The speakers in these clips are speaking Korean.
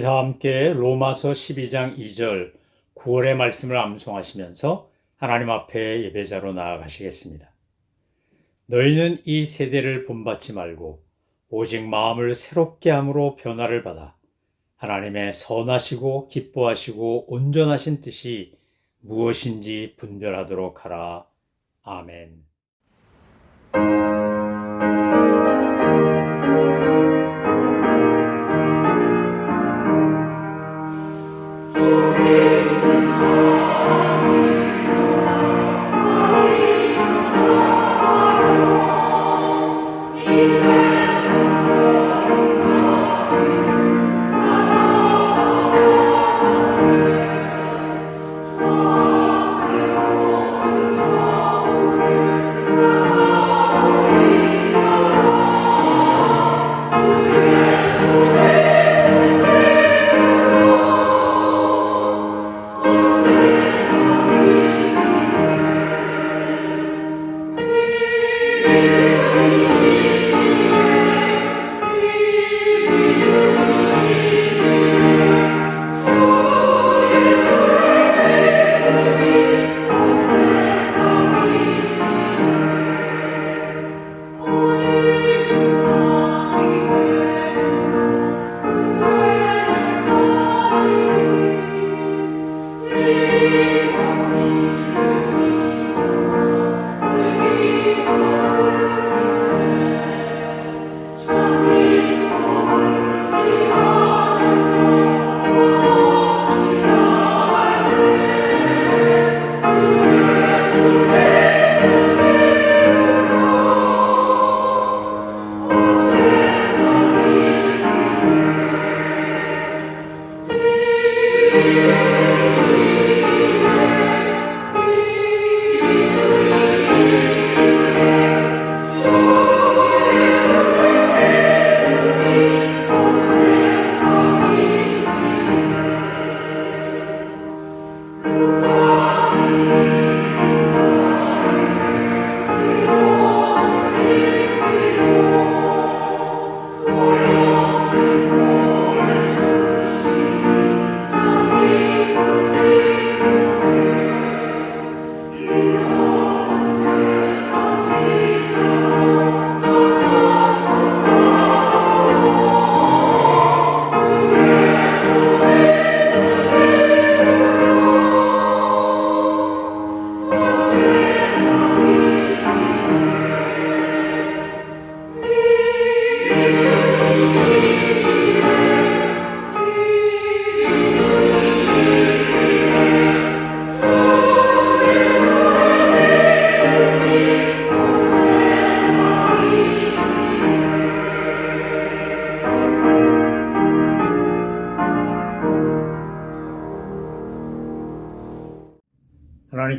다 함께 로마서 12장 2절 9월의 말씀을 암송하시면서 하나님 앞에 예배자로 나아가시겠습니다. 너희는 이 세대를 본받지 말고 오직 마음을 새롭게 함으로 변화를 받아 하나님의 선하시고 기뻐하시고 온전하신 뜻이 무엇인지 분별하도록 하라. 아멘.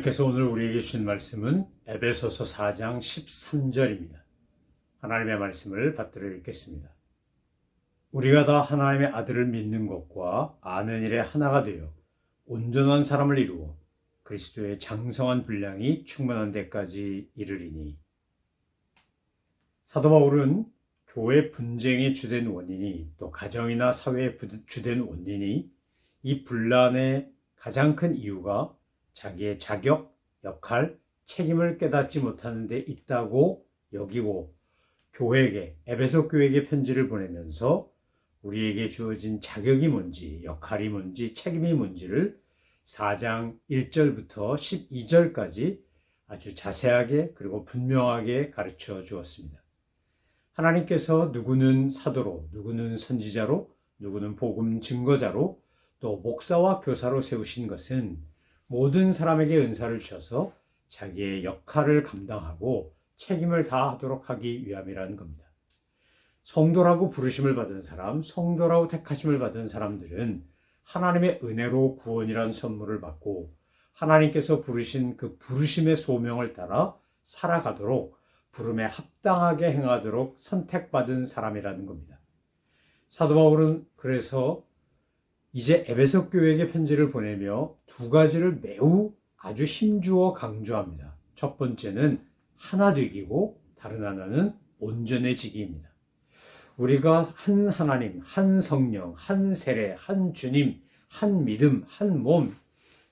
하나님께서 오늘 우리에게 주신 말씀은 에베소서 4장 13절입니다. 하나님의 말씀을 받들어 읽겠습니다. 우리가 다 하나님의 아들을 믿는 것과 아는 일에 하나가 되어 온전한 사람을 이루어 그리스도의 장성한 분량이 충만한 데까지 이르리니. 사도 바울은 교회 분쟁의 주된 원인이 또 가정이나 사회의 주된 원인이 이 분란의 가장 큰 이유가 자기의 자격, 역할, 책임을 깨닫지 못하는 데 있다고 여기고 교회에게, 에베소 교회에게 편지를 보내면서 우리에게 주어진 자격이 뭔지, 역할이 뭔지, 책임이 뭔지를 4장 1절부터 12절까지 아주 자세하게 그리고 분명하게 가르쳐 주었습니다. 하나님께서 누구는 사도로, 누구는 선지자로, 누구는 복음 증거자로, 또 목사와 교사로 세우신 것은 모든 사람에게 은사를 주셔서 자기의 역할을 감당하고 책임을 다하도록 하기 위함이라는 겁니다. 성도라고 부르심을 받은 사람, 성도라고 택하심을 받은 사람들은 하나님의 은혜로 구원이라는 선물을 받고 하나님께서 부르신 그 부르심의 소명을 따라 살아가도록 부름에 합당하게 행하도록 선택받은 사람이라는 겁니다. 사도 바울은 그래서 이제 에베소 교회에게 편지를 보내며 두 가지를 매우 아주 힘주어 강조합니다. 첫 번째는 하나 되기고 다른 하나는 온전해지기입니다. 우리가 한 하나님, 한 성령, 한 세례, 한 주님, 한 믿음, 한 몸,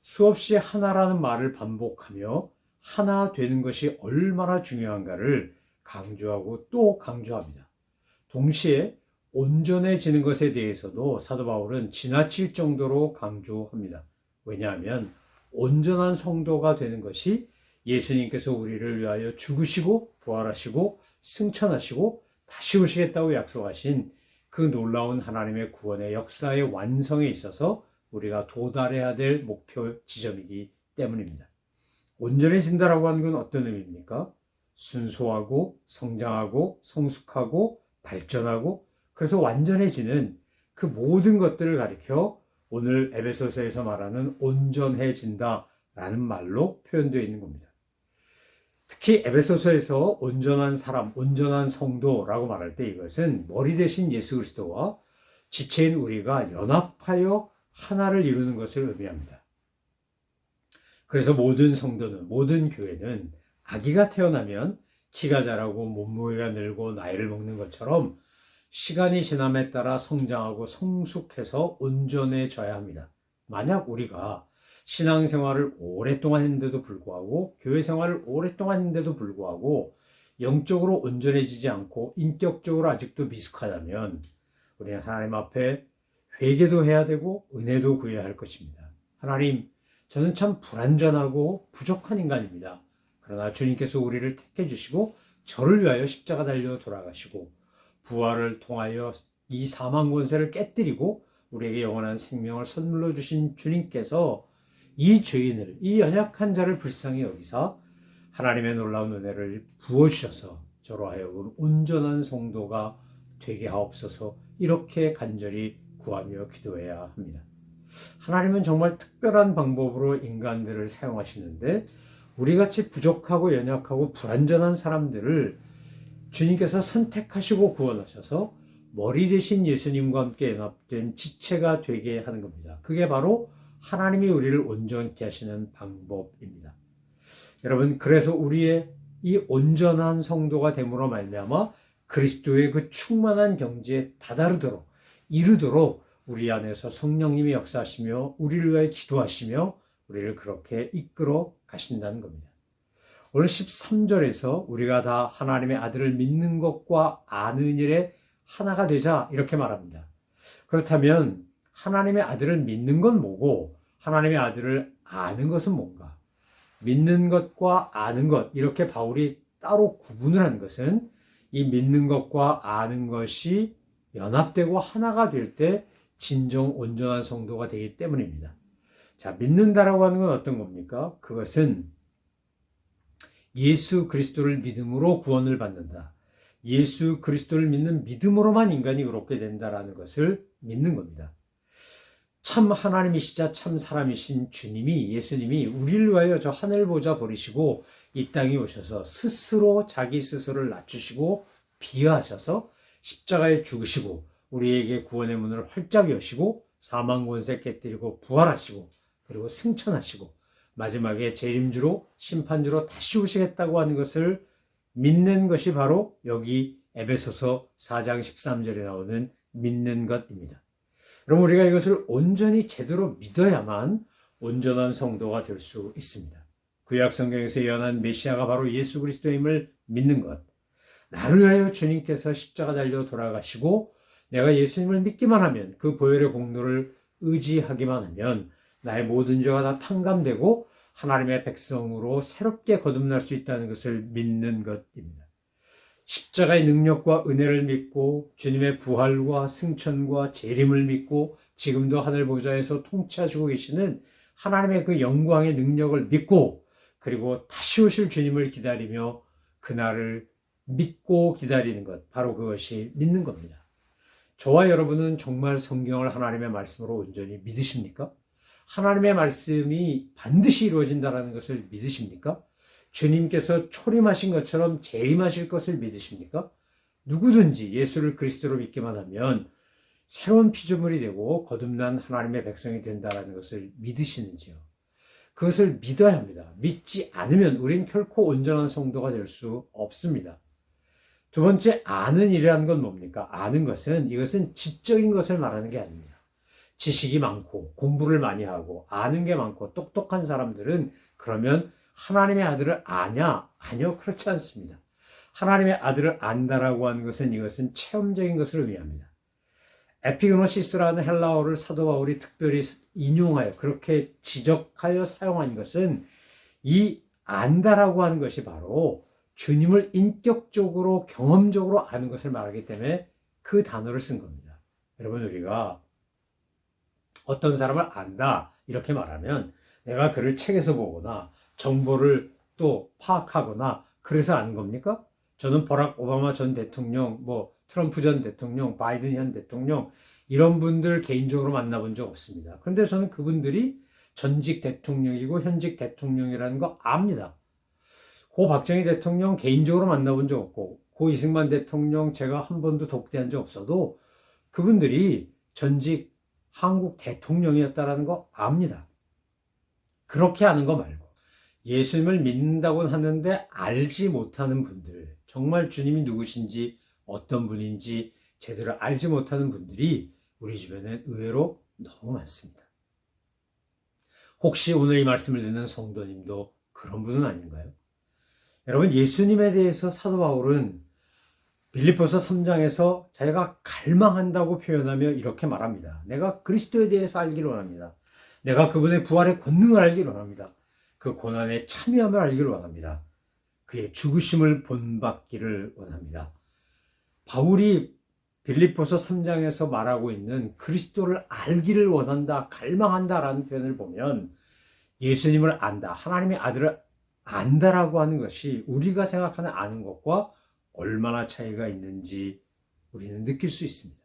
수없이 하나라는 말을 반복하며 하나 되는 것이 얼마나 중요한가를 강조하고 또 강조합니다. 동시에 온전해지는 것에 대해서도 사도 바울은 지나칠 정도로 강조합니다. 왜냐하면 온전한 성도가 되는 것이 예수님께서 우리를 위하여 죽으시고 부활하시고 승천하시고 다시 오시겠다고 약속하신 그 놀라운 하나님의 구원의 역사의 완성에 있어서 우리가 도달해야 될 목표 지점이기 때문입니다. 온전해진다라고 하는 건 어떤 의미입니까? 순수하고 성장하고 성숙하고 발전하고 그래서 완전해지는 그 모든 것들을 가리켜 오늘 에베소서에서 말하는 온전해진다라는 말로 표현되어 있는 겁니다. 특히 에베소서에서 온전한 사람, 온전한 성도라고 말할 때 이것은 머리 대신 예수 그리스도와 지체인 우리가 연합하여 하나를 이루는 것을 의미합니다. 그래서 모든 성도는, 모든 교회는 아기가 태어나면 키가 자라고 몸무게가 늘고 나이를 먹는 것처럼 시간이 지남에 따라 성장하고 성숙해서 온전해져야 합니다. 만약 우리가 신앙생활을 오랫동안 했는데도 불구하고 교회 생활을 오랫동안 했는데도 불구하고 영적으로 온전해지지 않고 인격적으로 아직도 미숙하다면 우리는 하나님 앞에 회개도 해야 되고 은혜도 구해야 할 것입니다. 하나님, 저는 참 불완전하고 부족한 인간입니다. 그러나 주님께서 우리를 택해 주시고 저를 위하여 십자가 달려 돌아가시고 부활을 통하여 이 사망 권세를 깨뜨리고 우리에게 영원한 생명을 선물로 주신 주님께서 이 죄인을, 이 연약한 자를 불쌍히 여기사 하나님의 놀라운 은혜를 부어주셔서 저로 하여금 온전한 성도가 되게 하옵소서 이렇게 간절히 구하며 기도해야 합니다. 하나님은 정말 특별한 방법으로 인간들을 사용하시는데 우리같이 부족하고 연약하고 불완전한 사람들을 주님께서 선택하시고 구원하셔서 머리 대신 예수님과 함께 연합된 지체가 되게 하는 겁니다. 그게 바로 하나님이 우리를 온전케 하시는 방법입니다. 여러분, 그래서 우리의 이 온전한 성도가 됨으로 말미암아 그리스도의 그 충만한 경지에 다다르도록 이르도록 우리 안에서 성령님이 역사하시며 우리를 위해 기도하시며 우리를 그렇게 이끌어 가신다는 겁니다. 오늘 13절에서 우리가 다 하나님의 아들을 믿는 것과 아는 일에 하나가 되자 이렇게 말합니다. 그렇다면 하나님의 아들을 믿는 건 뭐고 하나님의 아들을 아는 것은 뭔가? 믿는 것과 아는 것 이렇게 바울이 따로 구분을 한 것은 이 믿는 것과 아는 것이 연합되고 하나가 될 때 진정 온전한 성도가 되기 때문입니다. 자, 믿는다라고 하는 건 어떤 겁니까? 그것은 예수 그리스도를 믿음으로 구원을 받는다. 예수 그리스도를 믿는 믿음으로만 인간이 그렇게 된다라는 것을 믿는 겁니다. 참 하나님이시자 참 사람이신 주님이 예수님이 우리를 위하여 저 하늘 보좌 버리시고 이 땅에 오셔서 스스로 자기 스스로를 낮추시고 비하하셔서 십자가에 죽으시고 우리에게 구원의 문을 활짝 여시고 사망 권세 깨뜨리고 부활하시고 그리고 승천하시고 마지막에 재림주로 심판주로 다시 오시겠다고 하는 것을 믿는 것이 바로 여기 에베소서 4장 13절에 나오는 믿는 것입니다. 그럼 우리가 이것을 온전히 제대로 믿어야만 온전한 성도가 될 수 있습니다. 구약 성경에서 예언한 메시아가 바로 예수 그리스도임을 믿는 것. 나를 위하여 주님께서 십자가 달려 돌아가시고 내가 예수님을 믿기만 하면 그 보혈의 공로를 의지하기만 하면 나의 모든 죄가 다 탕감되고 하나님의 백성으로 새롭게 거듭날 수 있다는 것을 믿는 것입니다. 십자가의 능력과 은혜를 믿고 주님의 부활과 승천과 재림을 믿고 지금도 하늘 보좌에서 통치하시고 계시는 하나님의 그 영광의 능력을 믿고 그리고 다시 오실 주님을 기다리며 그날을 믿고 기다리는 것, 바로 그것이 믿는 겁니다. 저와 여러분은 정말 성경을 하나님의 말씀으로 온전히 믿으십니까? 하나님의 말씀이 반드시 이루어진다는 것을 믿으십니까? 주님께서 초림하신 것처럼 재림하실 것을 믿으십니까? 누구든지 예수를 그리스도로 믿기만 하면 새로운 피조물이 되고 거듭난 하나님의 백성이 된다는 것을 믿으시는지요? 그것을 믿어야 합니다. 믿지 않으면 우린 결코 온전한 성도가 될 수 없습니다. 두 번째, 아는 일이라는 건 뭡니까? 아는 것은 이것은 지적인 것을 말하는 게 아닙니다. 지식이 많고 공부를 많이 하고 아는 게 많고 똑똑한 사람들은 그러면 하나님의 아들을 아냐? 아니요, 그렇지 않습니다. 하나님의 아들을 안다라고 하는 것은 이것은 체험적인 것을 의미합니다. 에피그노시스라는 헬라어를 사도 바울이 특별히 인용하여 그렇게 지적하여 사용한 것은 이 안다라고 하는 것이 바로 주님을 인격적으로 경험적으로 아는 것을 말하기 때문에 그 단어를 쓴 겁니다. 여러분, 우리가 어떤 사람을 안다 이렇게 말하면 내가 그를 책에서 보거나 정보를 또 파악하거나 그래서 아는 겁니까? 저는 버락 오바마 전 대통령, 트럼프 전 대통령, 바이든 현 대통령 이런 분들 개인적으로 만나본 적 없습니다. 그런데 저는 그분들이 전직 대통령이고 현직 대통령이라는 거 압니다. 고 박정희 대통령 개인적으로 만나본 적 없고 고 이승만 대통령 제가 한 번도 독대한 적 없어도 그분들이 전직 한국 대통령이었다는 거 압니다. 그렇게 아는 거 말고 예수님을 믿는다고는 하는데 알지 못하는 분들, 정말 주님이 누구신지 어떤 분인지 제대로 알지 못하는 분들이 우리 주변에 의외로 너무 많습니다. 혹시 오늘 이 말씀을 듣는 성도님도 그런 분은 아닌가요? 여러분, 예수님에 대해서 사도 바울은 빌립보서 3장에서 자기가 갈망한다고 표현하며 이렇게 말합니다. 내가 그리스도에 대해서 알기를 원합니다. 내가 그분의 부활의 권능을 알기를 원합니다. 그 고난에 참여함을 알기를 원합니다. 그의 죽으심을 본받기를 원합니다. 바울이 빌립보서 3장에서 말하고 있는 그리스도를 알기를 원한다, 갈망한다라는 표현을 보면 예수님을 안다, 하나님의 아들을 안다라고 하는 것이 우리가 생각하는 아는 것과 얼마나 차이가 있는지 우리는 느낄 수 있습니다.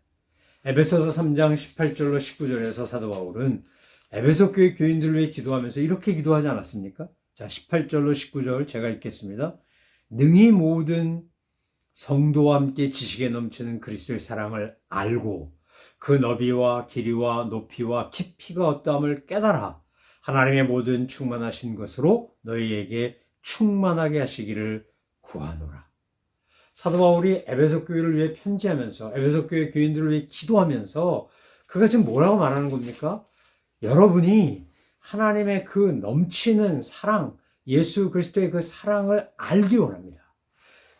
에베소서 3장 18절로 19절에서 사도 바울은 에베소 교회 교인들을 위해 기도하면서 이렇게 기도하지 않았습니까? 자, 18절로 19절 제가 읽겠습니다. 능히 모든 성도와 함께 지식에 넘치는 그리스도의 사랑을 알고 그 너비와 길이와 높이와 깊이가 어떠함을 깨달아 하나님의 모든 충만하신 것으로 너희에게 충만하게 하시기를 구하노라. 사도 바울이 에베소 교회를 위해 편지하면서 에베소 교회 교인들을 위해 기도하면서 그가 지금 뭐라고 말하는 겁니까? 여러분이 하나님의 그 넘치는 사랑, 예수 그리스도의 그 사랑을 알기 원합니다.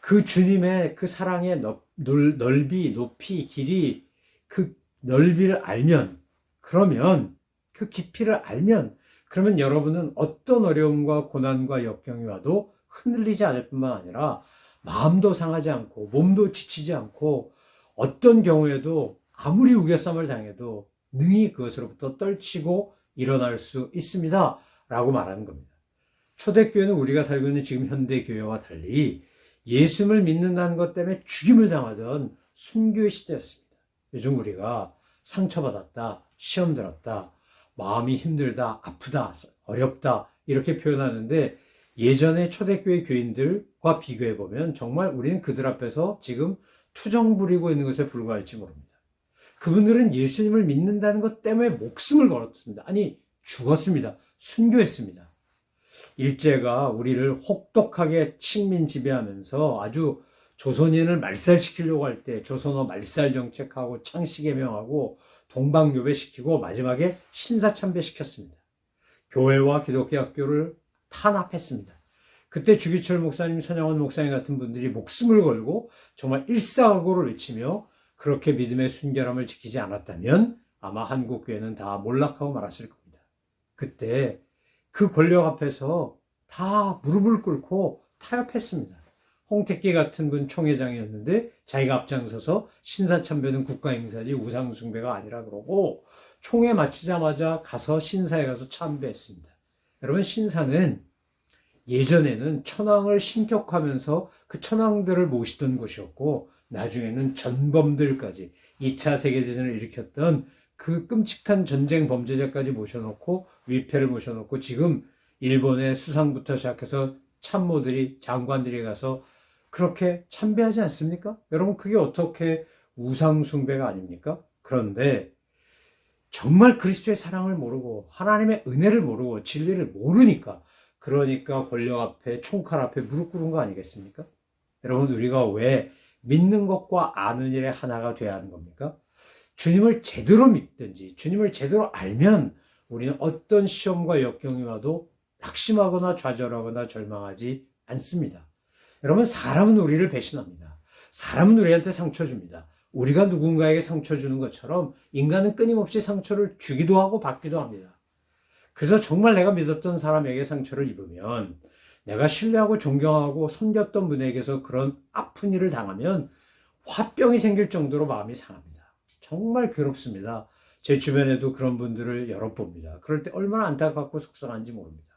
그 주님의 그 사랑의 넓이, 높이, 길이, 그 넓이를 알면, 그러면 그 깊이를 알면, 그러면 여러분은 어떤 어려움과 고난과 역경이 와도 흔들리지 않을 뿐만 아니라 마음도 상하지 않고 몸도 지치지 않고 어떤 경우에도 아무리 우겨쌈을 당해도 능히 그것으로부터 떨치고 일어날 수 있습니다. 라고 말하는 겁니다. 초대교회는 우리가 살고 있는 지금 현대교회와 달리 예수를 믿는다는 것 때문에 죽임을 당하던 순교의 시대였습니다. 요즘 우리가 상처받았다, 시험 들었다, 마음이 힘들다, 아프다, 어렵다 이렇게 표현하는데 예전에 초대교회 교인들과 비교해보면 정말 우리는 그들 앞에서 지금 투정 부리고 있는 것에 불과할지 모릅니다. 그분들은 예수님을 믿는다는 것 때문에 목숨을 걸었습니다. 아니, 죽었습니다. 순교했습니다. 일제가 우리를 혹독하게 식민 지배하면서 아주 조선인을 말살시키려고 할 때 조선어 말살 정책하고 창씨개명하고 동방요배시키고 마지막에 신사참배시켰습니다. 교회와 기독교 학교를 탄압했습니다. 그때 주기철 목사님, 선영원 목사님 같은 분들이 목숨을 걸고 정말 일사각오를 외치며 그렇게 믿음의 순결함을 지키지 않았다면 아마 한국교회는 다 몰락하고 말았을 겁니다. 그때 그 권력 앞에서 다 무릎을 꿇고 타협했습니다. 홍택기 같은 분 총회장이었는데 자기가 앞장서서 신사참배는 국가행사지 우상숭배가 아니라 그러고 총회 마치자마자 가서 신사에 가서 참배했습니다. 여러분, 신사는 예전에는 천황을 신격하면서 그 천황들을 모시던 곳이었고 나중에는 전범들까지 2차 세계대전을 일으켰던 그 끔찍한 전쟁 범죄자까지 모셔놓고 위패를 모셔놓고 지금 일본의 수상부터 시작해서 참모들이 장관들이 가서 그렇게 참배하지 않습니까? 여러분, 그게 어떻게 우상숭배가 아닙니까? 그런데 정말 그리스도의 사랑을 모르고 하나님의 은혜를 모르고 진리를 모르니까 그러니까 권력 앞에 총칼 앞에 무릎 꿇은 거 아니겠습니까? 여러분, 우리가 왜 믿는 것과 아는 일의 하나가 되어야 하는 겁니까? 주님을 제대로 믿든지 주님을 제대로 알면 우리는 어떤 시험과 역경이 와도 낙심하거나 좌절하거나 절망하지 않습니다. 여러분, 사람은 우리를 배신합니다. 사람은 우리한테 상처 줍니다. 우리가 누군가에게 상처 주는 것처럼 인간은 끊임없이 상처를 주기도 하고 받기도 합니다. 그래서 정말 내가 믿었던 사람에게 상처를 입으면, 내가 신뢰하고 존경하고 섬겼던 분에게서 그런 아픈 일을 당하면 화병이 생길 정도로 마음이 상합니다. 정말 괴롭습니다. 제 주변에도 그런 분들을 여러 봅니다. 그럴 때 얼마나 안타깝고 속상한지 모릅니다.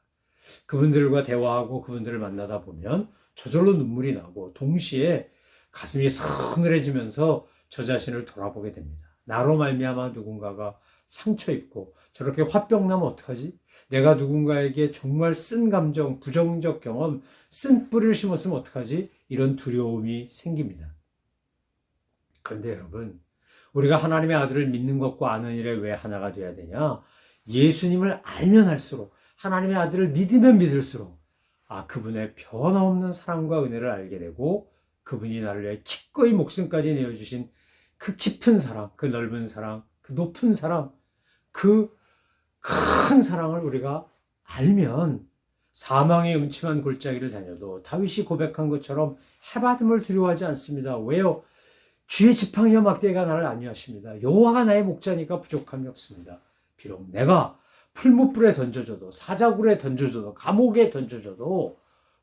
그분들과 대화하고 그분들을 만나다 보면 저절로 눈물이 나고 동시에 가슴이 서늘해지면서 저 자신을 돌아보게 됩니다. 나로 말미암아 누군가가 상처 입고 저렇게 화병 나면 어떡하지? 내가 누군가에게 정말 쓴 감정, 부정적 경험, 쓴 뿌리를 심었으면 어떡하지? 이런 두려움이 생깁니다. 그런데 여러분, 우리가 하나님의 아들을 믿는 것과 아는 일에 왜 하나가 되어야 되냐? 예수님을 알면 알수록, 하나님의 아들을 믿으면 믿을수록 그분의 변함없는 사랑과 은혜를 알게 되고, 그분이 나를 위해 기꺼이 목숨까지 내어주신 그 깊은 사랑, 그 넓은 사랑, 그 높은 사랑, 그 큰 사랑을 우리가 알면 사망의 음침한 골짜기를 다녀도 다윗이 고백한 것처럼 해받음을 두려워하지 않습니다. 왜요? 주의 지팡이와 막대기가 나를 안위하십니다. 여호와가 나의 목자니까 부족함이 없습니다. 비록 내가 풀무불에 던져져도, 사자굴에 던져져도, 감옥에 던져져도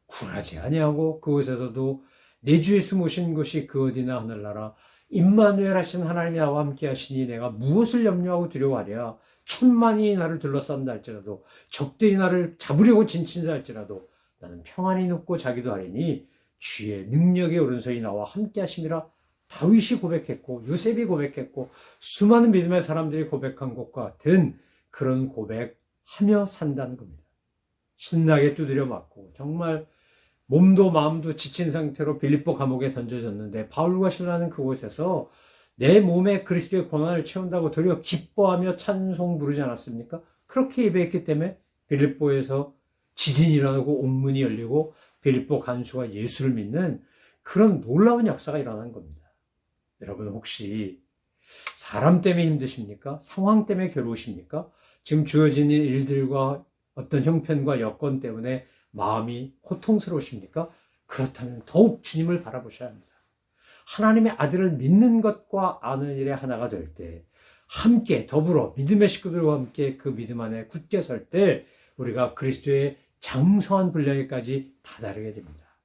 굴하지 아니하고, 그곳에서도 내 주 예수 모신 것이 그 어디나 하늘나라 임마누엘 하신 하나님이 나와 함께 하시니 내가 무엇을 염려하고 두려워하랴. 천만이 나를 둘러싼다 할지라도, 적들이 나를 잡으려고 진친다 할지라도 나는 평안히 눕고 자기도 하리니 주의 능력의 오른손이 나와 함께 하심이라. 다윗이 고백했고 요셉이 고백했고 수많은 믿음의 사람들이 고백한 것과 같은 그런 고백하며 산다는 겁니다. 신나게 두드려 맞고 정말 몸도 마음도 지친 상태로 빌립보 감옥에 던져졌는데, 바울과 실라는 그곳에서 내 몸에 그리스도의 고난을 채운다고 도리어 기뻐하며 찬송 부르지 않았습니까? 그렇게 예배했기 때문에 빌립보에서 지진이 일어나고 옥문이 열리고 빌립보 간수가 예수를 믿는 그런 놀라운 역사가 일어난 겁니다. 여러분, 혹시 사람 때문에 힘드십니까? 상황 때문에 괴로우십니까? 지금 주어진 일들과 어떤 형편과 여건 때문에 마음이 고통스러우십니까? 그렇다면 더욱 주님을 바라보셔야 합니다. 하나님의 아들을 믿는 것과 아는 일에 하나가 될 때, 함께 더불어 믿음의 식구들과 함께 그 믿음 안에 굳게 설 때 우리가 그리스도의 장성한 분량에까지 다다르게 됩니다.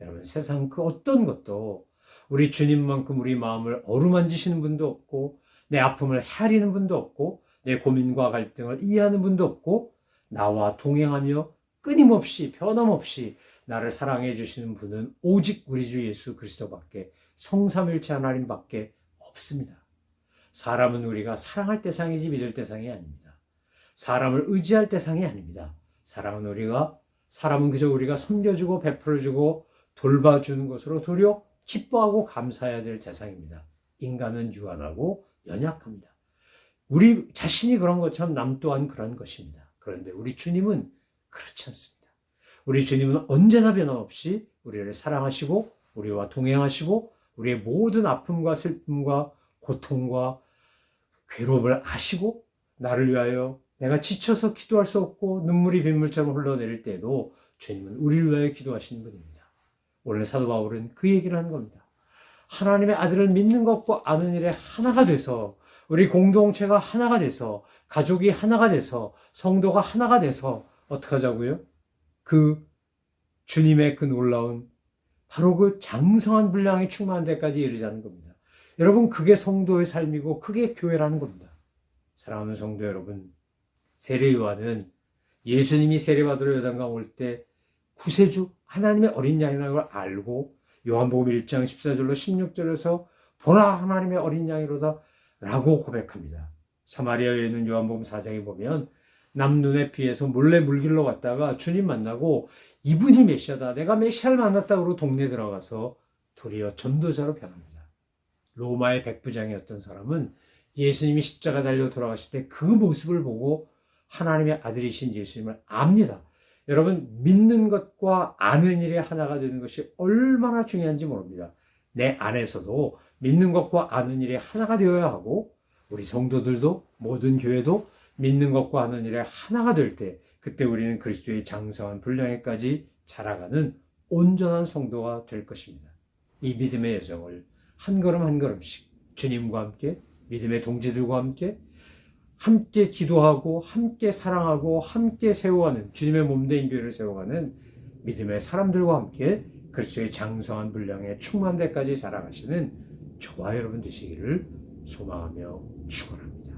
여러분, 세상 그 어떤 것도 우리 주님만큼 우리 마음을 어루만지시는 분도 없고, 내 아픔을 헤아리는 분도 없고, 내 고민과 갈등을 이해하는 분도 없고, 나와 동행하며 끊임없이 변함없이 나를 사랑해 주시는 분은 오직 우리 주 예수 그리스도밖에, 성삼일체 하나님밖에 없습니다. 사람은 우리가 사랑할 대상이지 믿을 대상이 아닙니다. 사람을 의지할 대상이 아닙니다. 사람은 그저 우리가 섬겨주고 베풀어주고 돌봐주는 것으로 도리어 기뻐하고 감사해야 될 대상입니다. 인간은 유한하고 연약합니다. 우리 자신이 그런 것처럼 남 또한 그런 것입니다. 그런데 우리 주님은 그렇지 않습니다. 우리 주님은 언제나 변함없이 우리를 사랑하시고 우리와 동행하시고 우리의 모든 아픔과 슬픔과 고통과 괴로움을 아시고, 나를 위하여 내가 지쳐서 기도할 수 없고 눈물이 빗물처럼 흘러내릴 때에도 주님은 우리를 위하여 기도하시는 분입니다. 오늘 사도 바울은 그 얘기를 하는 겁니다. 하나님의 아들을 믿는 것과 아는 일에 하나가 돼서, 우리 공동체가 하나가 돼서, 가족이 하나가 돼서, 성도가 하나가 돼서 어떻게 하자고요? 그 주님의 그 놀라운 바로 그 장성한 분량이 충만한 데까지 이르자는 겁니다. 여러분, 그게 성도의 삶이고 그게 교회라는 겁니다. 사랑하는 성도 여러분, 세례요한은 예수님이 세례받으러 요단강 올 때 구세주 하나님의 어린 양이라는 걸 알고 요한복음 1장 14절로 16절에서 보라 하나님의 어린 양이로다 라고 고백합니다. 사마리아에 있는 요한복음 4장에 보면 남눈에 피해서 몰래 물길로 왔다가 주님 만나고 이분이 메시아다, 내가 메시아를 만났다고 동네에 들어가서 도리어 전도자로 변합니다. 로마의 백부장이었던 사람은 예수님이 십자가 달려 돌아가실 때 그 모습을 보고 하나님의 아들이신 예수님을 압니다. 여러분, 믿는 것과 아는 일에 하나가 되는 것이 얼마나 중요한지 모릅니다. 내 안에서도 믿는 것과 아는 일이 하나가 되어야 하고, 우리 성도들도 모든 교회도 믿는 것과 아는 일에 하나가 될 때, 그때 우리는 그리스도의 장성한 분량에까지 자라가는 온전한 성도가 될 것입니다. 이 믿음의 여정을 한 걸음 한 걸음씩 주님과 함께, 믿음의 동지들과 함께 기도하고 함께 사랑하고 함께 세워가는, 주님의 몸된 교회를 세워가는 믿음의 사람들과 함께 그리스도의 장성한 분량에 충만한 데까지 자라가시는 저와 여러분 되시기를 소망하며 축원합니다.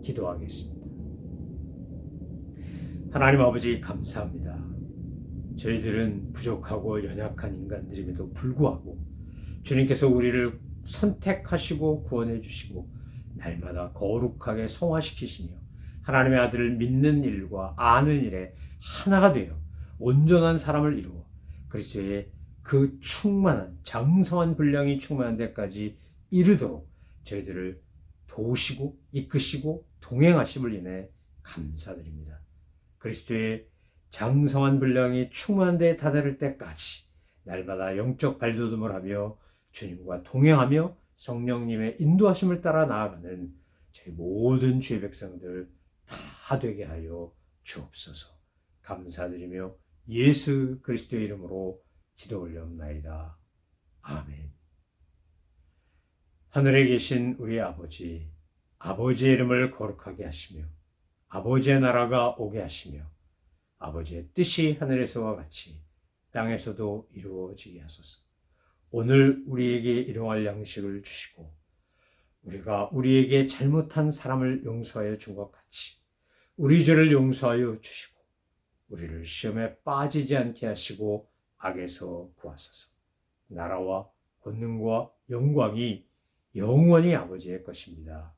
기도하겠습니다. 하나님 아버지, 감사합니다. 저희들은 부족하고 연약한 인간들임에도 불구하고 주님께서 우리를 선택하시고 구원해 주시고 날마다 거룩하게 성화시키시며 하나님의 아들을 믿는 일과 아는 일에 하나가 되어 온전한 사람을 이루어 그리스도의 그 충만한 장성한 분량이 충만한 데까지 이르도록 저희들을 도우시고 이끄시고 동행하심을 인해 감사드립니다. 그리스도의 장성한 분량이 충만한 데에 다다를 때까지 날마다 영적 발돋움을 하며 주님과 동행하며 성령님의 인도하심을 따라 나아가는 저희 모든 주의 백성들 다 되게 하여 주옵소서. 감사드리며 예수 그리스도의 이름으로 기도 올려옵나이다. 아멘. 하늘에 계신 우리 아버지, 아버지의 이름을 거룩하게 하시며 아버지의 나라가 오게 하시며 아버지의 뜻이 하늘에서와 같이 땅에서도 이루어지게 하소서. 오늘 우리에게 일용할 양식을 주시고 우리가 우리에게 잘못한 사람을 용서하여 준 것 같이 우리 죄를 용서하여 주시고 우리를 시험에 빠지지 않게 하시고 악에서 구하소서. 나라와 권능과 영광이 영원히 아버지의 것입니다.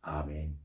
아멘.